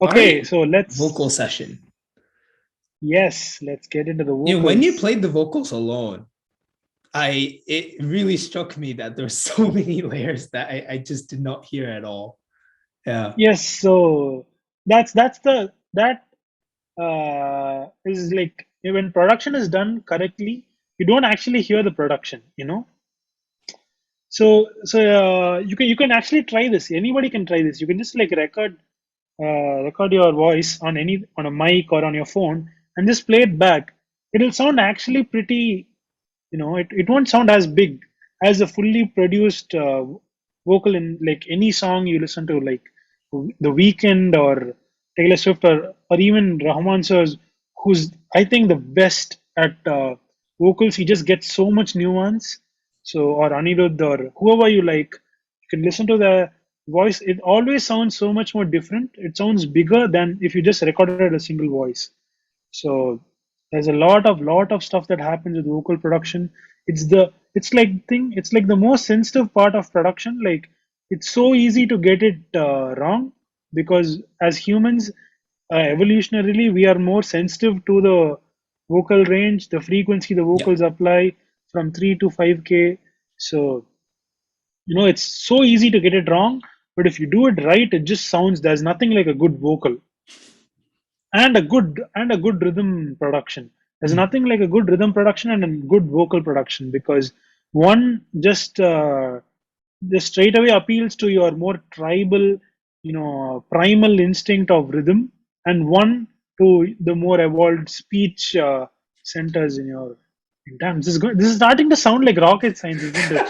All Okay, right, so vocal session. let's get into the When you vocals. played the vocals alone, it really struck me that there's so many layers that I just did not hear at all. Yeah. Yes, so that's the that is like when production is done correctly, you don't actually hear the production, you know. So you can actually try this. Anybody can try this. You can just like record your voice on a mic or on your phone and just play it back. It'll sound actually pretty, it won't sound as big as a fully produced vocal in like any song you listen to, like The Weeknd or Taylor Swift or even Rahman sir's, who's I think the best at vocals. He just gets so much nuance. So, or Anirudh or whoever you like, you can listen to the voice. It always sounds so much more different. It sounds bigger than if you just recorded a single voice. So there's a lot of stuff that happens with vocal production. It's like the most sensitive part of production. Like it's so easy to get it wrong because as humans, evolutionarily, we are more sensitive to the vocal range, the frequency the Yeah. vocals apply from 3 to 5K. So it's so easy to get it wrong. But if you do it right, it just sounds, there's nothing like a good vocal and a good rhythm production. There's Mm. nothing like a good rhythm production and a good vocal production, because one just straight away appeals to your more tribal, primal instinct of rhythm, and one to the more evolved speech centers in your. Damn, this is starting to sound like rocket science, isn't it?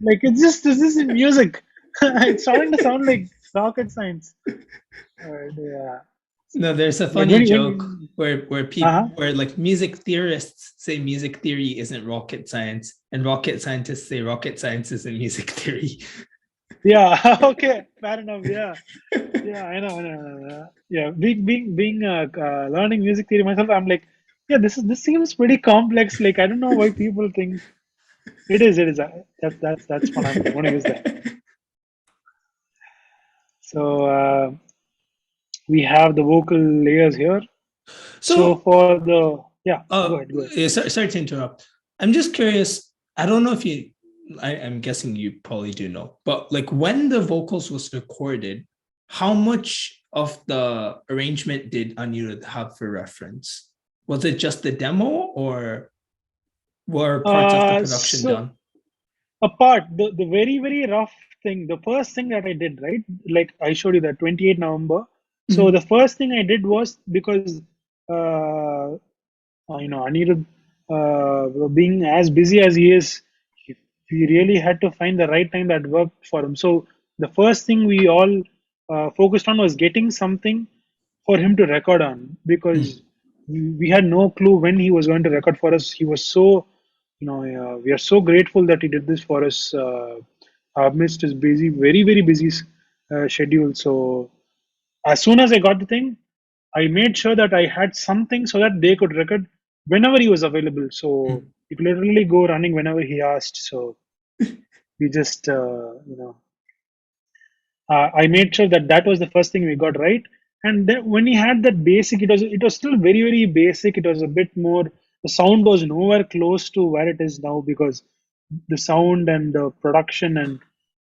Like it's just this is in music. It's starting to sound like rocket science. Yeah. No, there's a But funny joke where people uh-huh. where like music theorists say music theory isn't rocket science, and rocket scientists say rocket science isn't music theory. Yeah, okay, fair enough. Yeah, yeah, I know. Yeah, being learning music theory myself, I'm like, yeah, this seems pretty complex. Like, I don't know why people think it is. It is. That's what I'm going to use that. So we have the vocal layers here. So So, for the yeah, go uh, ahead, go ahead. sorry to interrupt. I'm just curious. I don't know if I'm guessing you probably do know, but like when the vocals was recorded, how much of the arrangement did Anirudh have for reference? Was it just the demo, or were parts of the production So done? apart the very rough thing, the first thing that I did, right, like I showed you that 28 November. So the Mhm. first thing I did was, because Anirudh, being as busy as he is, he, he really had to find the right time that worked for him. So the first thing we all focused on was getting something for him to record on, because Mm. we had no clue when he was going to record for us. He was so, we are so grateful that he did this for us amidst his busy, very busy schedule. So as soon as I got the thing, I made sure that I had something so that they could record whenever he was available. So Mm. he could literally go running whenever he asked. So we just, I made sure that that was the first thing we got right. And then when he had that basic, it was still very basic. It was a bit more. The sound was nowhere close to where it is now, because the sound and the production and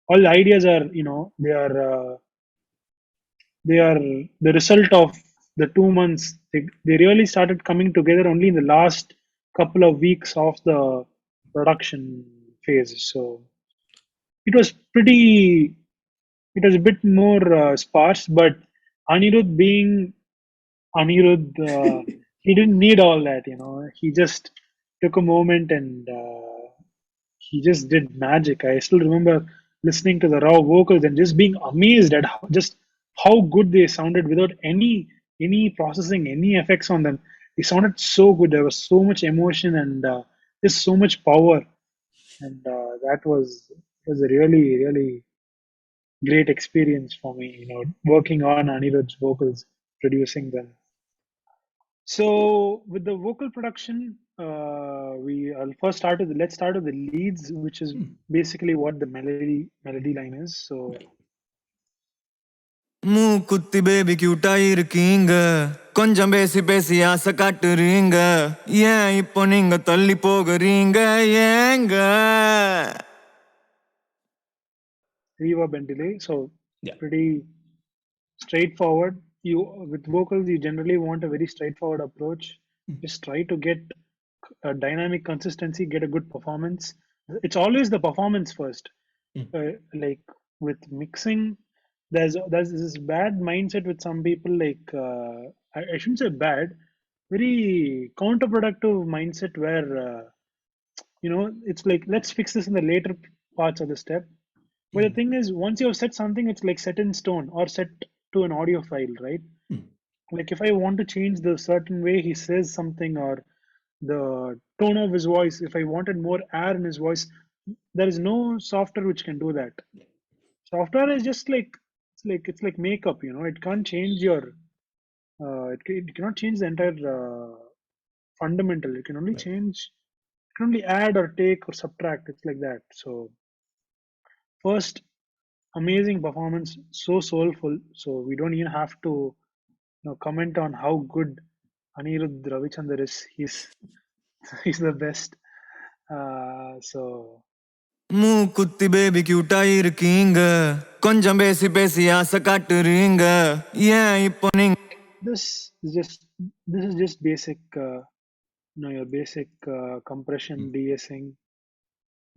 all the ideas are, they are the result of the 2 months. They really started coming together only in the last couple of weeks of the production phase. So it was pretty, it was a bit more sparse, but Anirudh being Anirudh, he didn't need all that, He just took a moment and he just did magic. I still remember listening to the raw vocals and just being amazed at how good they sounded without any processing, any effects on them. They sounded so good. There was so much emotion and just so much power, and that was a really great experience for me. Working on Anirudh's vocals, producing them. So with the vocal production, we I'll first start with let's start with the leads, which is Mm. basically what the melody line is. So Right. மூக்குத்தி baby கியூட்டா இருக்கீங்க கொஞ்சம் பேசி பேசி ஆசை காட்டுறீங்க ஏன் இப்போ நீங்க தள்ளி போகிறீங்க ஏங்க reverb and delay. So Yeah. pretty straightforward. You with vocals, you generally want a very straightforward approach. Just try to get a dynamic consistency, get a good performance. It's always the performance first. Like with mixing, there's this bad mindset with some people. Like I shouldn't say bad, very counterproductive mindset where it's like let's fix this in the later parts of the step. But the thing is, once you have set something, it's like set in stone or set to an audio file, right? Like if I want to change the certain way he says something or the tone of his voice, if I wanted more air in his voice, there is no software which can do that. Software is just like it's like makeup, it can't change your it cannot change the entire fundamental. It can only Right. change, it can only add or take or subtract. It's like that. So first, amazing performance, so soulful. So we don't even have to comment on how good Anirudh Ravichander is. He's the best. So மூக்குத்தி baby கியூட்டா இருக்கீங்க கொஞ்சம் பேசி பேசி ஆசை காட்டுறீங்க ஏன் இப்போ நீங்க this is just basic, your basic compression, de-essing,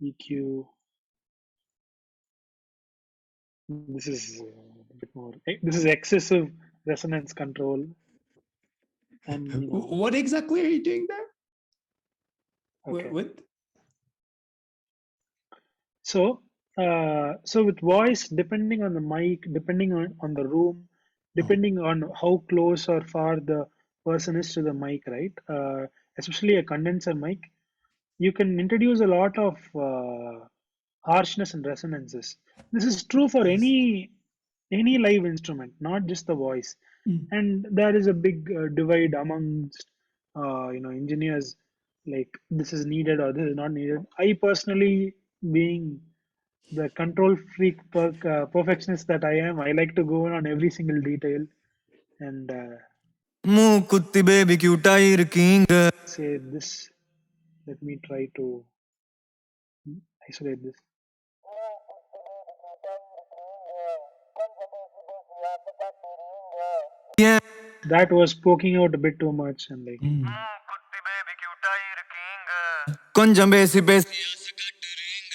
EQ. This is a bit more. This is excessive resonance control. And What exactly are you doing there? okay. With? So with voice, depending on the mic, depending on the room, depending on how close or far the person is to the mic, right? Especially a condenser mic, you can introduce a lot of harshness and resonances. This is true for any live instrument, not just the voice. And there is a big divide amongst engineers, like this is needed or this is not needed. I personally, being the control freak perfectionist that I am, I like to go on every single detail and மூக்குத்தி baby கியூட்டா இருக்கீங்க say this. Let me try to isolate this. ஏன் That was poking out a bit too much and like கொஞ்சம் பேசி பேசி ஆசை காட்டுறீங்க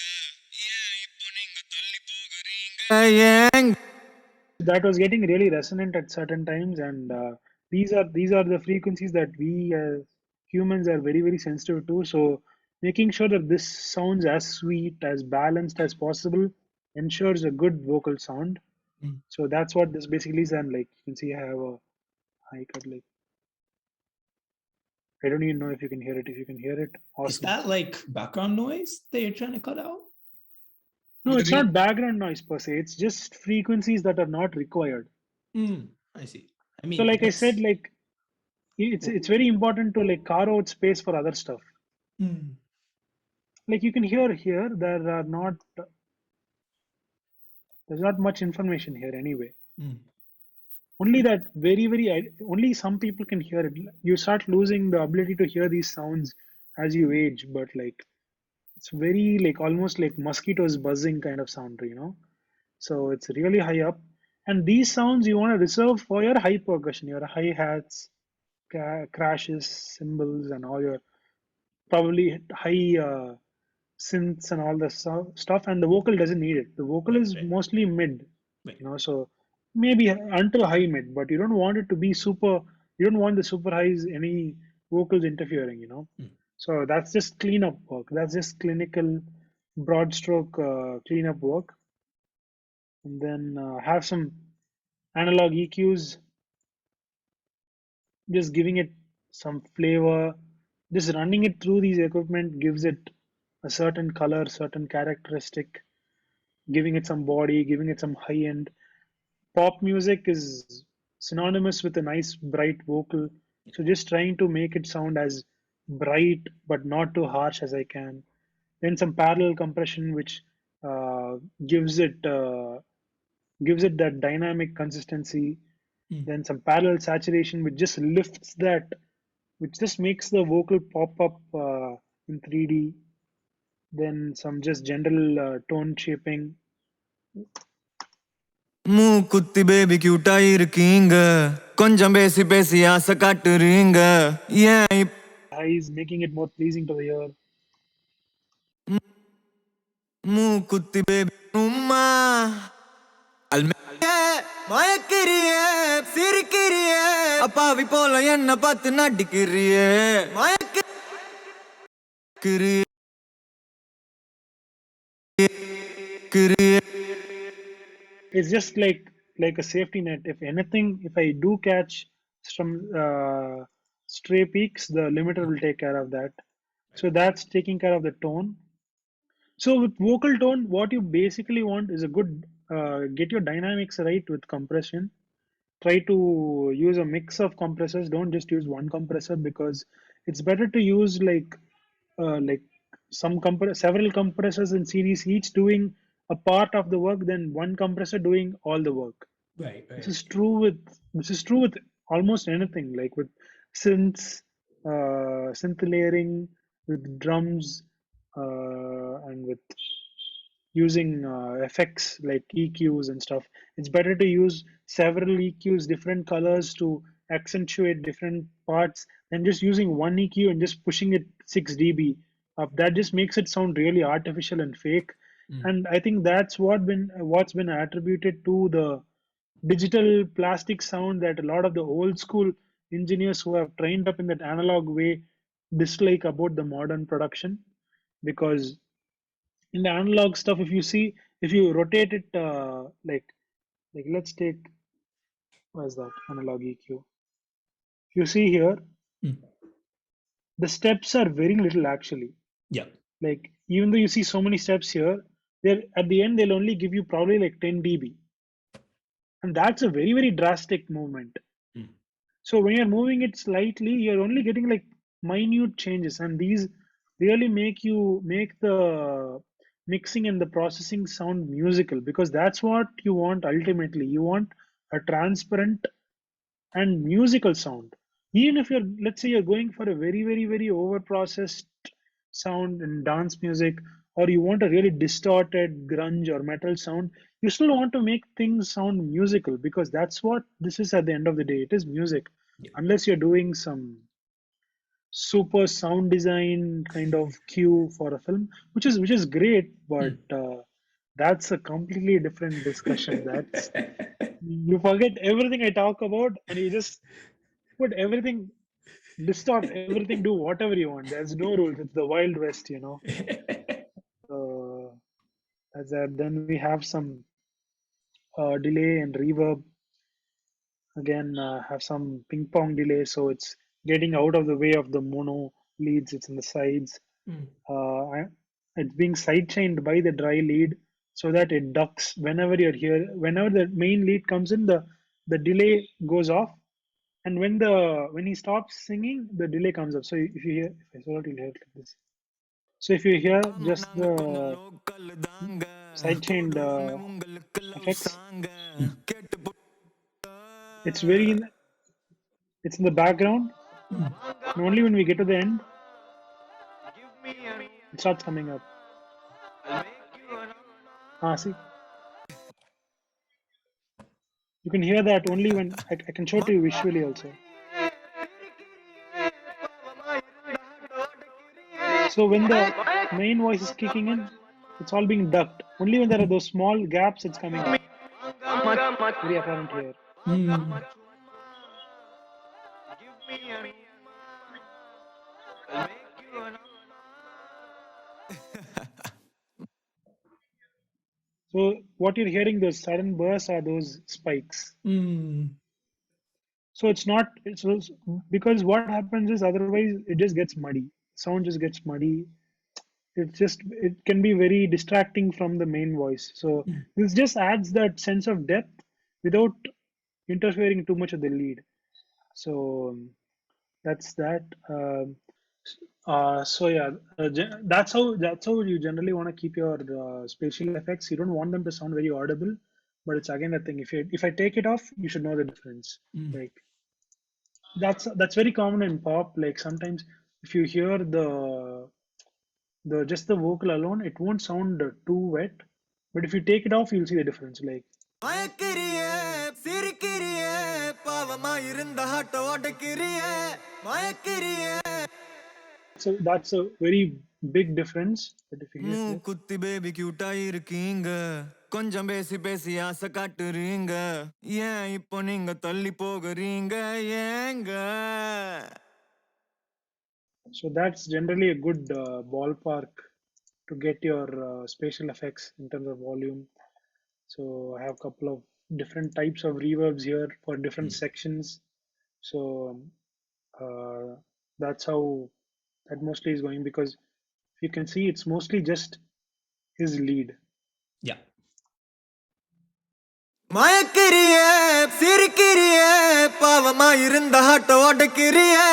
ஏன் இப்போ நீங்க தள்ளி போகிறீங்க ஏன் that was getting really resonant at certain times, and these are the frequencies that we as humans are very very sensitive to. So making sure that this sounds as sweet, as balanced as possible ensures a good vocal sound. So that's what this basically is. And like you can see, I have a high cut. Like I don't even know if you can hear it. If you can hear it, awesome. Is that like background noise that you're trying to cut out? No, it's not background noise per se. It's just frequencies that are not required. I see. I mean, So like I said, like it's very important to like carve out space for other stuff. Like you can hear here, there's not much information here anyway. Only that only some people can hear it. You start losing the ability to hear these sounds as you age, but like it's very like almost like mosquitoes buzzing kind of sound, so it's really high up. And these sounds you want to reserve for your high percussion, your hi-hats, crashes, cymbals, and all your probably high synths and all the stuff. And the vocal doesn't need it. The vocal is mostly mid, so maybe until high mid, but you don't want it to be super. You don't want the super highs, any vocals interfering, So that's just cleanup work. That's just clinical broad stroke cleanup work. And then have some analog EQs, just giving it some flavor. Just running it through these equipment gives it a certain color, certain characteristic, giving it some body, giving it some high end. Pop music is synonymous with a nice bright vocal, so just trying to make it sound as bright but not too harsh as I can. Then some parallel compression which gives it gives it that dynamic consistency. Then some parallel saturation, which just lifts that, which just makes the vocal pop up in 3D. Then some just general tone shaping. மூக்குத்தி baby கியூட்டா இருக்கீங்க கொஞ்சம் பேசி பேசி ஆசை காட்டுறீங்க ஏன் Eyes, making it more pleasing to the ear. மூக்குத்தி பேபி உம்மா மயக்கிறியே சிரிக்கிறியே அப்பாவி போல என்ன பார்த்து நடிக்கிறியே மயக்கிறியே It's just like a safety net. If anything, if I do catch some stray peaks, the limiter will take care of that. So that's taking care of the tone. So with vocal tone, what you basically want is a good get your dynamics right with compression. Try to use a mix of compressors. Don't just use one compressor, because it's better to use like several compressors in series, each doing a part of the work, than one compressor doing all the work. Right. This is true with almost anything, like with synths, synth layering, with drums, and with using effects like EQs and stuff. It's better to use several EQs, different colors, to accentuate different parts, than just using one EQ and just pushing it 6 dB up. That just makes it sound really artificial and fake. And I think that's what's been attributed to the digital plastic sound that a lot of the old school engineers who have trained up in that analog way dislike about the modern production. Because in the analog stuff, if you rotate it like let's take, what is that, analog EQ. You see here, the steps are very little actually. Yeah. Like, even though you see so many steps here, they're at the end they'll only give you probably like 10 dB, and that's a very, very drastic movement. So when you're moving it slightly, you're only getting like minute changes, and these really make the mixing and the processing sound musical, because that's what you want ultimately. You want a transparent and musical sound. Even if you're, let's say, you're going for a very, very, very over processed sound in dance music, or you want a really distorted grunge or metal sound, you still want to make things sound musical, because that's what this is at the end of the day. It is music. Unless you're doing some super sound design kind of cue for a film, which is great, but that's a completely different discussion. That's You forget everything I talk about, and you just put everything, distort everything, do whatever you want. There's no rules. It's the Wild West, you know. As that, then we have some delay and reverb. Again, have some ping pong delay, so it's getting out of the way of the mono leads. It's in the sides. It's being sidechained by the dry lead, so that it ducks whenever you're here. Whenever the main lead comes in, the delay goes off, and when he stops singing, the delay comes up. So if you hear, if I sort of hear it like this. So if you hear just the sidechained effects, it's in the background, and only when we get to the end, it starts coming up. See, you can hear that only when I can show it to you visually also. So when the main voice is kicking in, it's all being ducked. Only when there are those small gaps, it's coming up. Very apparent here. So what you're hearing, those sudden bursts, are those spikes. So it's not, because what happens is, otherwise it just gets muddy. Sound just gets muddy. It can be very distracting from the main voice. So this just adds that sense of depth without interfering too much of the lead. So that's that. So yeah, that's how you generally want to keep your spatial effects. You don't want them to sound very audible, but it's again the thing. If I take it off, you should know the difference. Like that's very common in pop. Like sometimes if you hear the just the vocal alone, it won't sound too wet. But if you take it off, you'll see the difference. Like மயக்கிரியே சிரிக்கிரியே பாவமா இருந்த ஹட்ட உடைக்கிறியே மயக்கிரியே so that's a very big difference. But if you hear this, குத்தி baby கியூட்டா இருக்கீங்க கொஞ்சம் பேசி பேசி ஆசை காட்டுறீங்க ஏன் இப்போ நீங்க தள்ளி போகிறீங்க ஏங்க so that's generally a good ballpark to get your spatial effects in terms of volume. So I have a couple of different types of reverbs here for different sections. So that's how that mostly is going, because you can see it's mostly just his lead. Yeah. மயக்கிரியே சிரிக்கிரியே பாவமா இருந்த ஹட்ட உடைக்கிறியே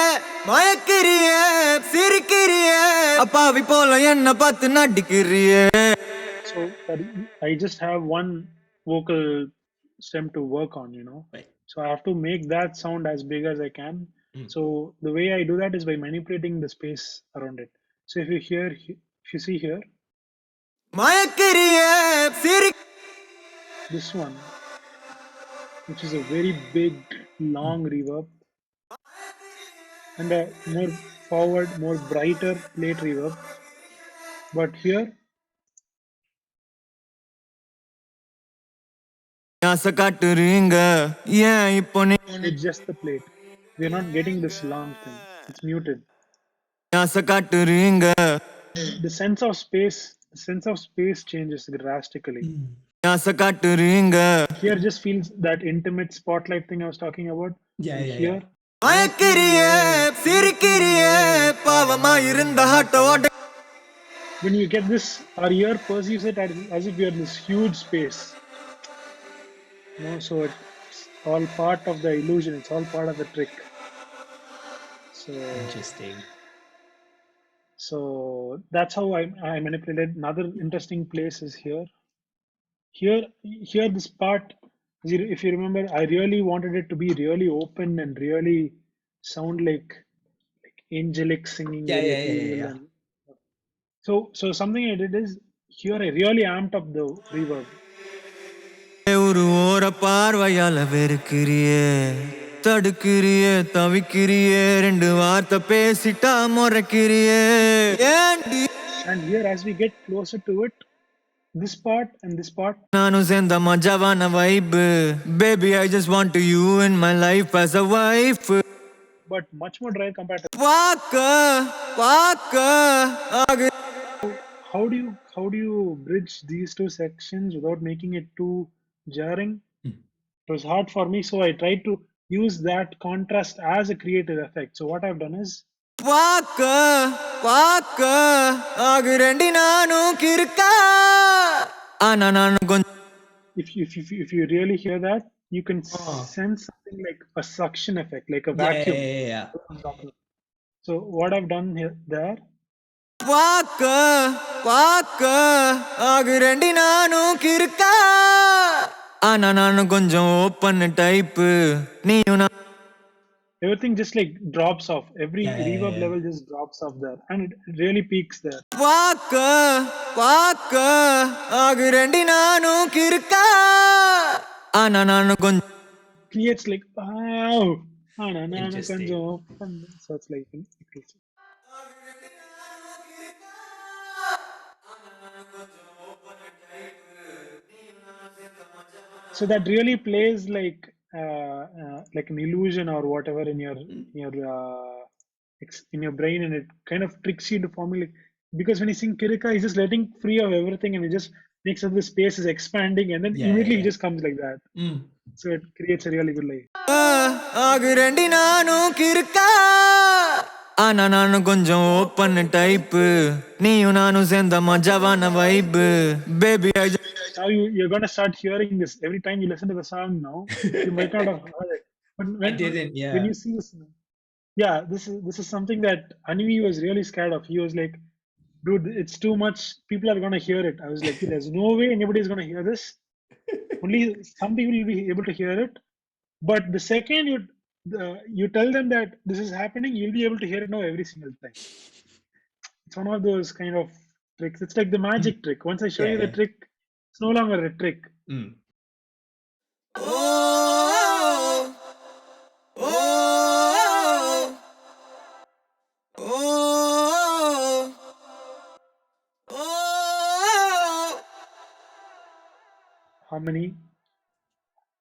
மயக்கிரியே சிரிக்கிரியே அப்பாவி போல என்ன பார்த்து நடிக்கிறியே. So I just have one vocal stem to work on, Right. so I have to make that sound as big as I can. So the way I do that is by manipulating the space around it. So if you see here, மயக்கிரியே Siri this one, which is a very big long reverb, and a more forward, more brighter late reverb. But here ஆசை காட்டுறீங்க ஏன் இப்போ it's just the plate. We're not getting this long thing. It's muted. ஆசை காட்டுறீங்க The sense of space changes drastically. ஆசை காட்டுறீங்க Here just feels that intimate spotlight thing I was talking about. Yeah, And yeah, here, மயக்கிரியே சிரிக்கிரியே பாவமா இருந்த ஹட்ட உடை when you get this, our ear perceives it as if we are in this huge space. So it's all part of the illusion. It's all part of the trick. So Interesting. So that's how I manipulated. Another interesting place is here. Here this part, if you remember, I really wanted it to be really open and really sound like angelic singing. Yeah, very yeah, yeah, cool yeah. and- So something I did is here I really amped up the reverb. ஒரு ஓர பார்வையால வெறுக்கிறியே தடுக்கிறியே தவிக்கிறியே ரெண்டு வார்த்தை பேசிட்டா முறைக்கிறியே ஏண்டி And here as we get closer to it, this part and this part, நானும் சேர்ந்த மஜாவான வைப்பு baby I just want you in my life as a wife but much more dry compared to பார்க்க ஆகு how do you bridge these two sections without making it too jarring? It was hard for me, so I tried to use that contrast as a creative effect. So what I've done is பார்க்க ஆகுறேண்டி நானும் கிறுக்கா ஆனா நானும் கொஞ்சம் if you really hear that, you can sense something like a suction effect, like a vacuum. Yeah. So what I've done there, பார்க்க ஆகுறேண்டி நானும் கிறுக்கா ஆனா நானும் கொஞ்சம் ஓப்பன் டைப்பு நீயும் everything just like drops off. Every reverb level just drops off there, and it really peaks there. பார்க்க ஆகுறேண்டி நானும் கிறுக்கா ஆனா நானும் கொஞ்சம் Creates like wow. Interesting. So it's like so that really plays like an illusion or whatever in your brain, and it kind of tricks you into forming like, because when you sing Kirika, he's just letting free of everything, and it just makes up the space is expanding, and then immediately it just comes like that. So it creates a really good life. ஆகுறேண்டி நானும் கிறுக்கா ஆனா நானும் கொஞ்சம் open type நீயும் நானும் சேர்ந்த மஜாவான வைப்பு baby Now you're gonna start hearing this every time you listen to the song. Now you might not have heard it, but I didn't. Yeah. when you see this, this is something that Anivee was really scared of. He was like, "Dude, it's too much. People are gonna hear it." I was like, "There's no way anybody is gonna hear this." only some people will be able to hear it. But the second you tell them that this is happening, you'll be able to hear it now every single time. It's one of those kind of tricks. It's like the magic trick. Once I show you the Yeah. trick, it's no longer a trick. Mm. Oh, oh, oh, oh. Harmony,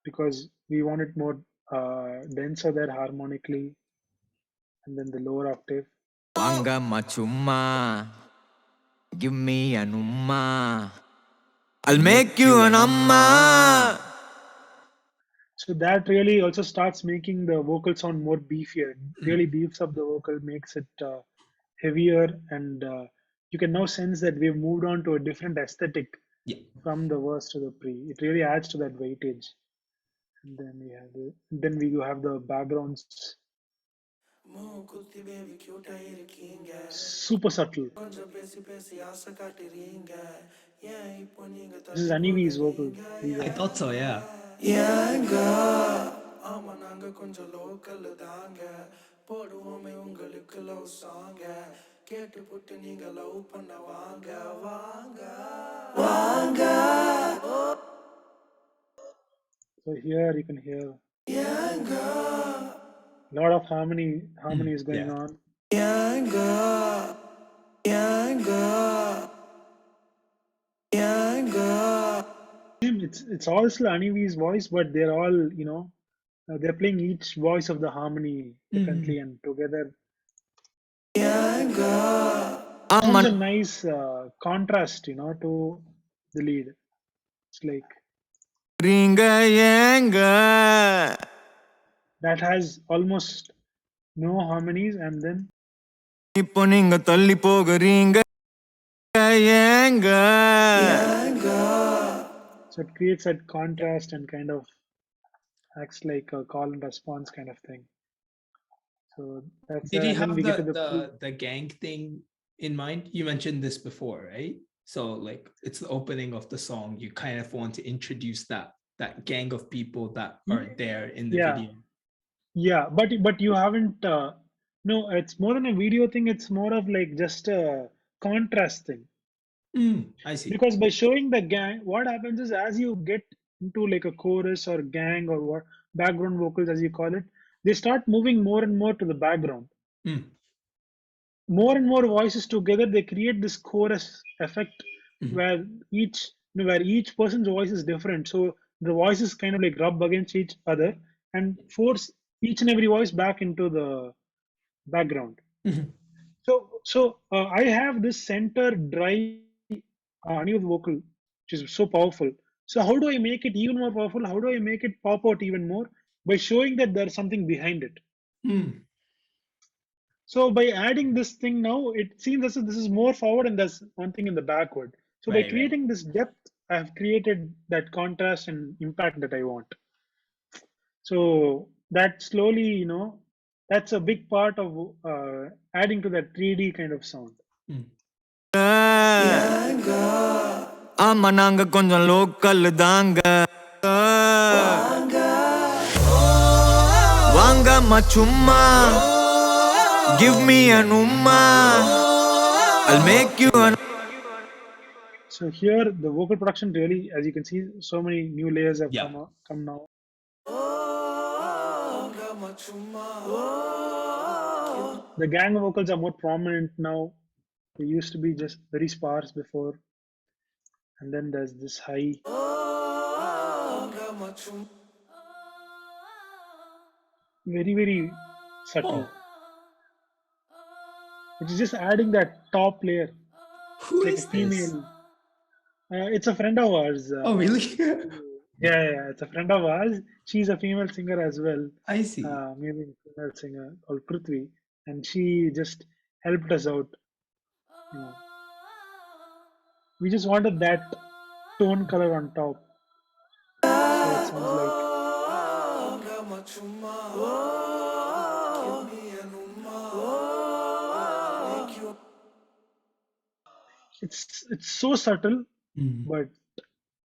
because we want it more denser there harmonically, and then the lower octave. Wanga machumma, give me an umma. I'll make you an amma. So that really also starts making the vocal sound more beefier. It really beefs up the vocal, makes it heavier, and you can now sense that we've moved on to a different aesthetic Yeah. from the verse to the pre. It really adds to that weightage. And then we have the backgrounds, super subtle. This is Anivee's vocal. These I are thought so, yeah. ஏங்க ஆமா நாங்க கொஞ்சம் local தாங்க போடுவோமே உங்களுக்கு love சாங்க கேட்டு புட்டு நீங்க love பண்ண வாங்க வாங்க வாங்க so here you can hear ஏங்க a lot of harmony is going Yeah. on. ஏங்க ஏங்க ஏங்க It's all still Anivee's voice, but they're all they're playing each voice of the harmony differently and together. ஏங்க Forms a nice contrast, to the lead. It's like ரீங்க ஏங்க that has almost no harmonies, and then இப்போ நீங்க தள்ளி போகிறீங்க ஏங்க ஏங்க so it creates that contrast and kind of acts like a call and response kind of thing. So that's Did he and then have we get to the gang thing in mind? You mentioned this before, right? So like it's the opening of the song. You kind of want to introduce that gang of people that are there in the yeah video. yeah but you haven't no, it's more than a video thing. It's more of like just a contrast thing, I see. because by showing the gang, what happens is as you get into like a chorus or gang or what background vocals as you call it, they start moving more and more to the background. Mm. More and more voices together, they create this chorus effect where each person's voice is different, so the voices kind of like rub against each other and force each and every voice back into the background. So I have this center dry Anirudh vocal, which is so powerful. So how do I make it even more powerful? How do I make it pop out even more? By showing that there's something behind it. So by adding this thing now, it seems as if this is more forward and there's one thing in the backward. So by Right. creating this depth, I've created that contrast and impact that I want. So that slowly, that's a big part of adding to that 3D kind of sound. ஏங்க ஆமா நாங்க கொஞ்சம் local தாங்க வாங்க வாங்க மச்சும்மா give me an umma I'll make you an So here the vocal production really, as you can see, so many new layers have Yeah. come now. The gang vocals are more prominent now. They used to be just very sparse before. And then there's this high. Very, very subtle. Which is just adding that top layer. Who Like is a female. this? It's a friend of ours. Oh, really? Yeah, it's a friend of ours. She's a female singer as well. I see. Amazing female singer called Prithvi, and she just helped us out. We just wanted that tone color on top. So it sounds like it's so subtle, but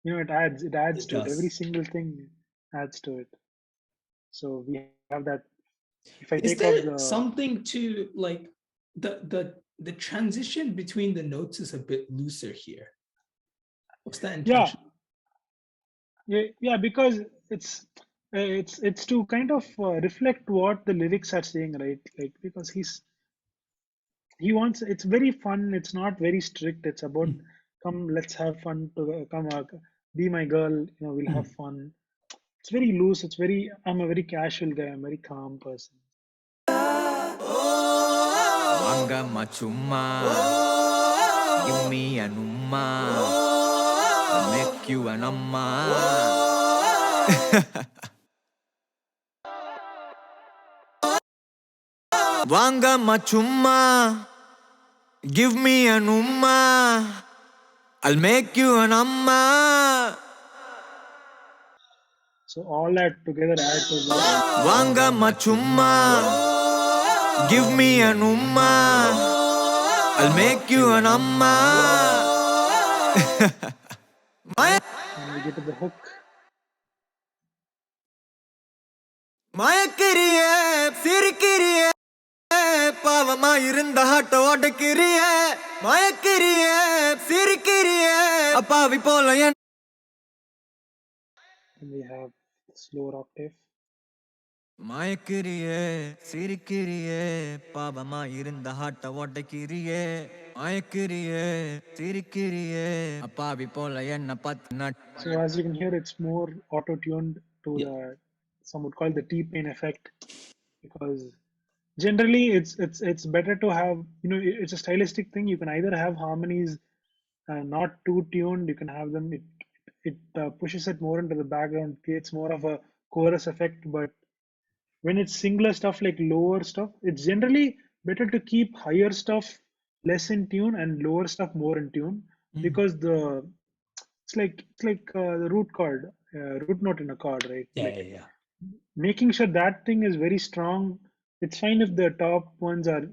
it adds It to it. Every does. single thing adds to it. So we have that. If I Is take off there the something to like the transition between the notes is a bit looser here? What's that yeah, intention? because it's to kind of reflect what the lyrics are saying, right? Like because he wants, it's very fun, it's not very strict, it's about Mm. come, let's have fun to come, be my girl, we'll have Mm. fun. It's very loose, I'm a very casual guy, I'm a very calm person. Wanga machuma, give me an umma, I'll make you an amma. Wanga machuma, give me an umma, I'll make you an amma. So all that together add to the Wanga machuma, give me an umma, I'll make you an amma. and we get to the hook. Mayakkiriye, sirikiriye, பாவமா இருந்த ஹாட்ட உடைக்கிறிய. மயக்கிறிய, சிரிக்கிறிய, அப்பாவி போல என் And we have the slower octave. மயக்கிறிய, சிரிக்கிறிய, பாவமா இருந்த ஹாட்ட உடைக்கிறிய. மயக்கிறிய, சிரிக்கிறிய, அப்பாவி போல என்ன பத்து nut. So as you can hear, it's more auto-tuned to Yeah. the, some would call the T-pain effect, because generally it's better to have, it's a stylistic thing. You can either have harmonies not too tuned, you can have them, it pushes it more into the background, creates more of a chorus effect. But when it's singular stuff like lower stuff, it's generally better to keep higher stuff less in tune and lower stuff more in tune, because it's like the root note in a chord, right? Yeah, Like yeah. making sure that thing is very strong. It's fine if the top ones are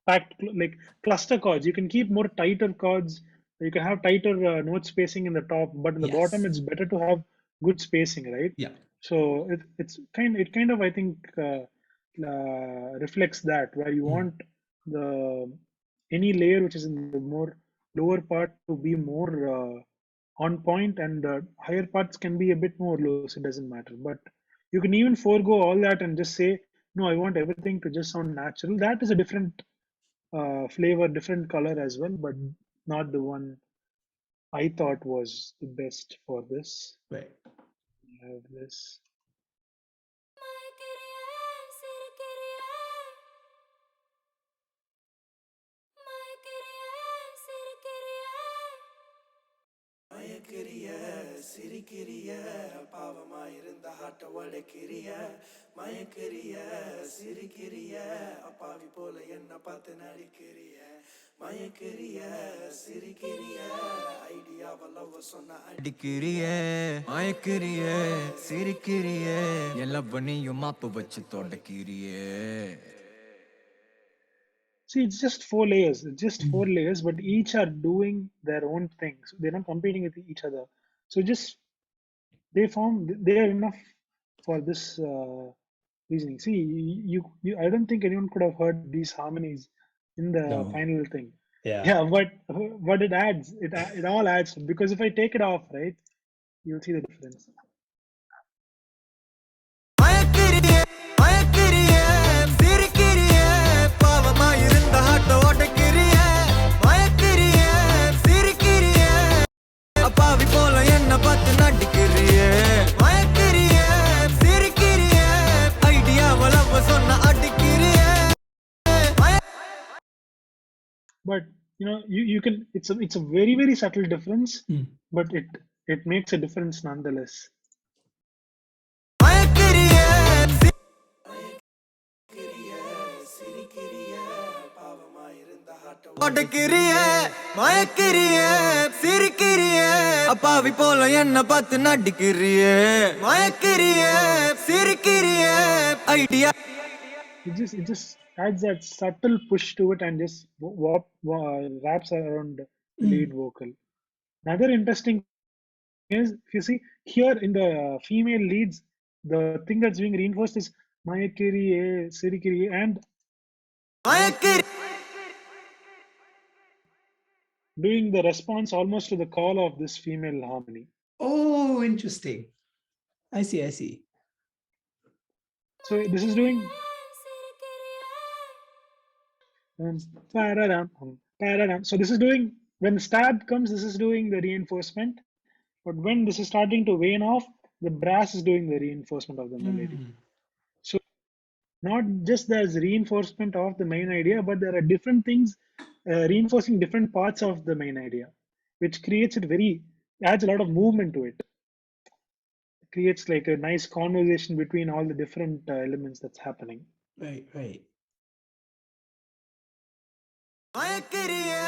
packed like cluster chords. You can keep more tighter chords. You can have tighter note spacing in the top, but in the bottom, Yes. it's better to have good spacing, right? Yeah. So it kind of, I think, reflects that, where you want the any layer which is in the more lower part to be more on point, and the higher parts can be a bit more loose. It doesn't matter, but you can even forego all that and just say, no, I want everything to just sound natural. That is a different flavor, different color as well, but not the one I thought was the best for this. Right. We have this. மயக்கிறிய, சிரிக்கிறிய, பாவமா இருந்த ஹாட்ட உடைக்கிறிய. மயக்கிறிய, சிரிக்கிறிய, அப்பாவி போல என்ன பார்த்து நடிக்கிறிய. மயக்கிறிய, சிரிக்கிறிய, ஐடியாவ love சொன்ன அடிக்கிறிய. மயக்கிறிய, சிரிக்கிறிய, எல்லாம் நீயும் மாப்பு வச்சு தொடக்கிறிய. See, it's just 4 layers. It's just 4 layers, but each are doing their own thing. So they're not competing with each other. So just they are enough for this reasoning. See, I don't think anyone could have heard these harmonies in the No. final thing. Yeah. Yeah, but it adds. It all adds, because if I take it off, right, you'll see the difference. மயக்கிறிய, மயக்கிறிய, சிரிக்கிறிய, பாவமா இருந்த ஹாட்ட உடைக்கிறிய. மயக்கிறிய, சிரிக்கிறிய, அப்பாவி போல என்ன பார்த்து நடிக்கிறிய. மயக்கிறிய, சிரிக்கிறிய, ஐடியாவ love சொன்ன அடிக்கிறிய. But you can. It's a very, very subtle difference, but it makes a difference nonetheless. மயக்கிறிய, சிரிக்கிறிய, பாவமா இருந்த ஹாட்ட உடைக்கிறிய. மயக்கிறிய, சிரிக்கிறிய, அப்பாவி போல என்ன பார்த்து நடிக்கிறிய. மயக்கிறிய, சிரிக்கிறிய, idea. It just adds that subtle push to it and just wraps around the lead vocal. Another interesting is, if you see here in the female leads, the thing that's being reinforced is Mayakkiriye, Sirikiriye, and doing the response almost to the call of this female harmony. Oh, interesting. I see. So this is doing so this is doing, when the stab comes, this is doing the reinforcement, but when this is starting to wane off, the brass is doing the reinforcement of the melody. So not just there's reinforcement of the main idea, but there are different things reinforcing different parts of the main idea, which creates it adds a lot of movement to it. It creates like a nice conversation between all the different elements that's happening. Right. Mayakkiriye,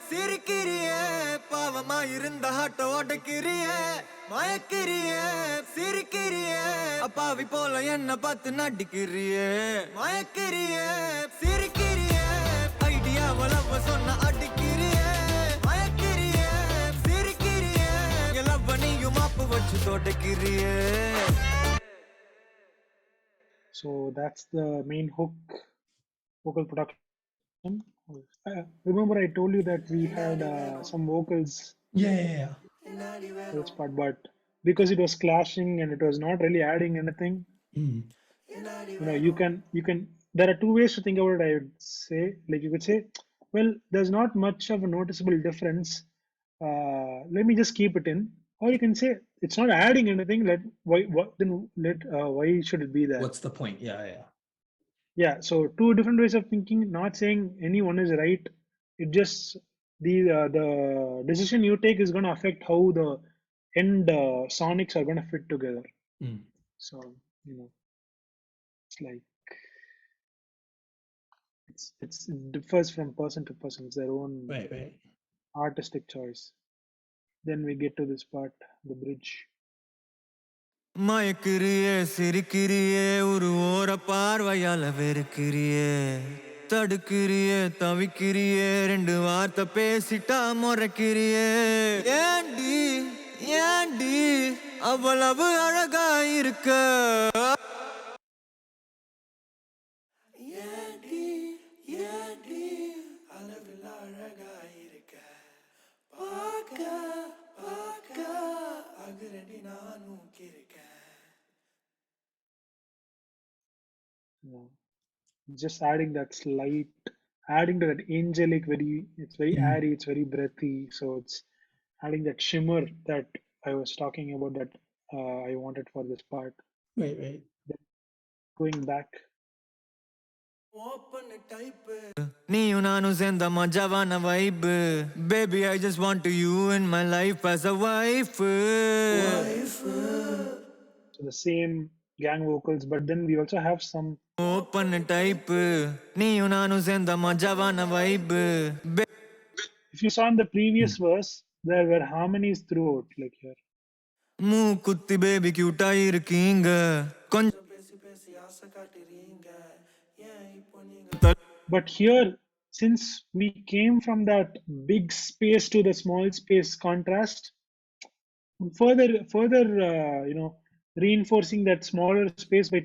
Sirikiriye, pavama irunda hatta odakiriye. Mayakkiriye, Sirikiriye, apavi pola enna paathu nadikiriye. Mayakkiriye, Sirikiriye, idea valava sonna adikiriye. Mayakkiriye, Sirikiriye, elava neeyum appu vachu todakiriye. So that's the main vocal production. Remember I told you that we had some vocals Yeah. for this part, but because it was clashing and it was not really adding anything, you can there are two ways to think about it. I would say, like, you could say, well, there's not much of a noticeable difference, let me just keep it in, or you can say it's not adding anything, why should it be there? What's the point? Yeah, so two different ways of thinking, not saying any one is right. It just the decision you take is going to affect how the end sonics are going to fit together. So it's like it differs from person to person. It's their own Right. artistic choice. Then we get to this part, the bridge. Mayakkiriye, Sirikiriye, oru ora paarvayala verukiriye. தடுக்கிறியே தவிக்கிறியே ரெண்டு வார்த்தை பேசிட்டா முறைக்கிறியே. ஏண்டி அவ்வளவு அழகா இருக்க. ஏண்டி அளவில் அழகா இருக்க. பார்க்க அகுரடி நானும் கிருக்க. Just adding that adding to that angelic, it's very airy, it's very breathy, so it's adding that shimmer that I was talking about, that I wanted for this part. Right. Then going back, நீயும் நானும் சேர்ந்த மஜாவான vibe. Baby, I just want you in my life as a wife. So the same gang vocals, but then we also have some open type. நீயும் நானும் சேர்ந்த மஜாவான vibe. If you saw in the previous verse, there were harmonies throughout, like here. மூக்குத்தி baby கியூட்டா இருக்கீங்க கொஞ்சம் பேசி ஆசை காட்டுறீங்க. But here, since we came from that big space to the small space contrast, further reinforcing that smaller space by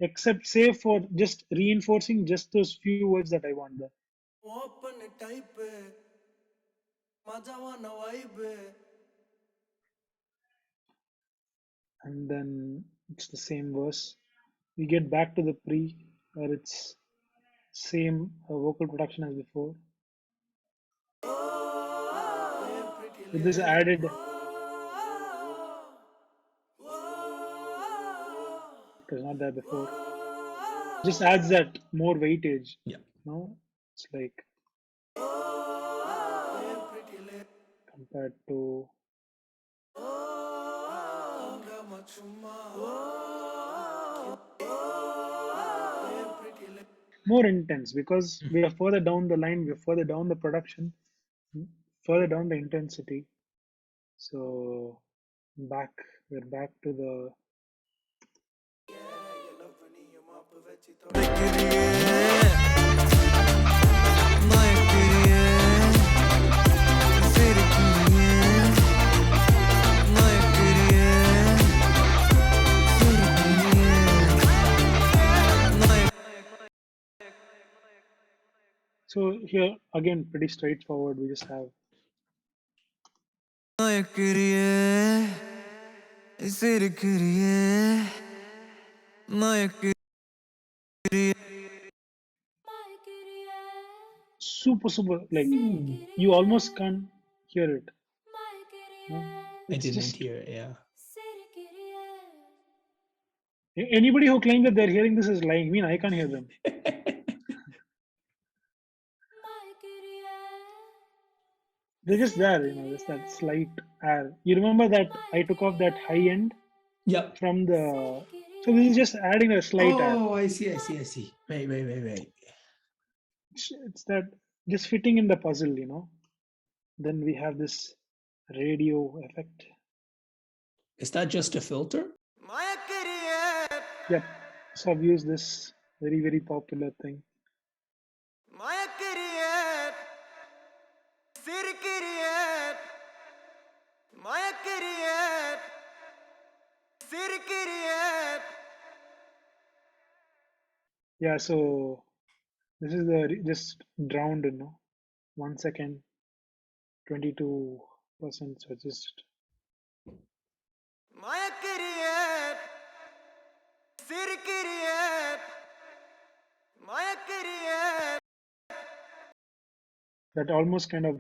except say for just reinforcing just those few words that I want there. Open type மஜாவான vibe. And then it's the same verse. We get back to the pre, where it's same vocal production as before. With this added, it was not there before. Just adds that more weightage. Yeah. No, it's like compared to more intense, because we are further down the line, we are further down the production, further down the intensity. So we're back to the Mayakkiriye, Sirikiriye. So here again, pretty straightforward. We just have Mayakkiriye, Sirikiriye, Mayakkiriye. super like Hmm. you almost can't hear it. No? I It's didn't just hear it, yeah. anybody who claims that they're hearing this is lying. I mean, I can't hear them. They're just there, just that slight air. You remember that I took off that high end Yep. from the. So this is just adding a slight air. Oh, I see. Wait. It's that just fitting in the puzzle. Then we have this radio effect. Is that just a filter? Mayakkiriye, Yep. So I've used this very, very popular thing. Mayakkiriye, Sirikiriye, Mayakkiriye, Sirikiriye. Yeah, so this is the just drowned, 1 second, 22%. So just Mayakkiriye, Sirikiriye, Mayakkiriye. that almost kind of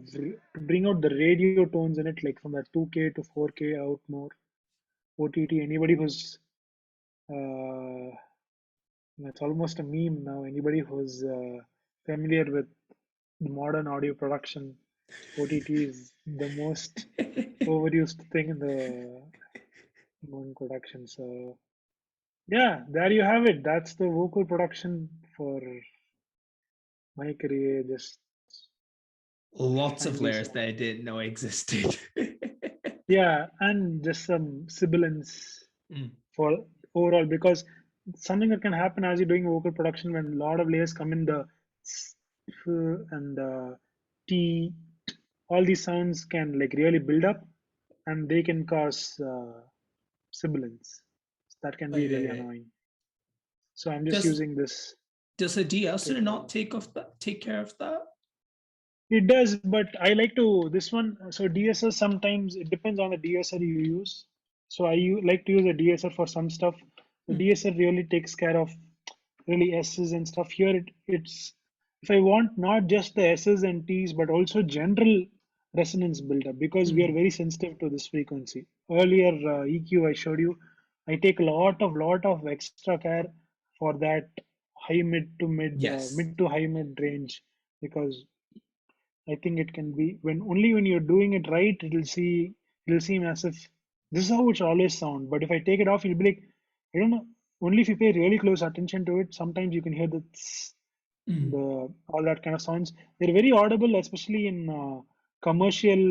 bring out the radio tones in it, like from that 2K to 4K out more. OTT, anybody who's it's almost a meme now. Anybody who's familiar with modern audio production, OTT is the most overused thing in the modern production. So yeah, there you have it. That's the vocal production for Mayakkiriye. Just Lots of finally layers saw. that I didn't know existed. Yeah, and just some sibilance Mm. for overall, because something that can happen as you're doing vocal production when a lot of layers come in, the s- and the t, all these sounds can like really build up and they can cause sibilance. That can be really Right. annoying. So I'm just Does using this. does a de-esser Take not take care of that? It does, but I like to this one. So DSR, sometimes it depends on the DSR you use. So like to use a DSR for some stuff. The Mm. DSR really takes care of really S's and stuff. Here it's if I want not just the S's and T's but also general resonance buildup, because we are Mm. very sensitive to this frequency. Earlier EQ I showed you, I take a lot of extra care for that high mid to Yes. mid to high mid range, because I think it can be when you're doing it right, it'll seem as if this is how it should always sound. But if I take it off, you'll be like, I don't know. Only if you pay really close attention to it, sometimes you can hear Mm. the all that kind of sounds. They're very audible, especially in commercial,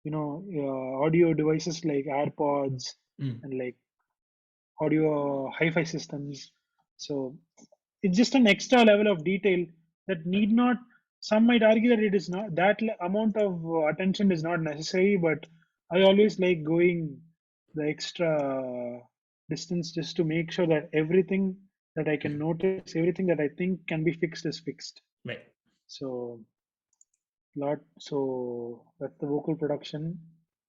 audio devices like AirPods Mm. and like audio hi-fi systems. So it's just an extra level of detail that need not. Some might argue that it is not that amount of attention is not necessary, but I always like going the extra distance just to make sure that everything that I can notice, everything that I think can be fixed is fixed. Right. So that's the vocal production.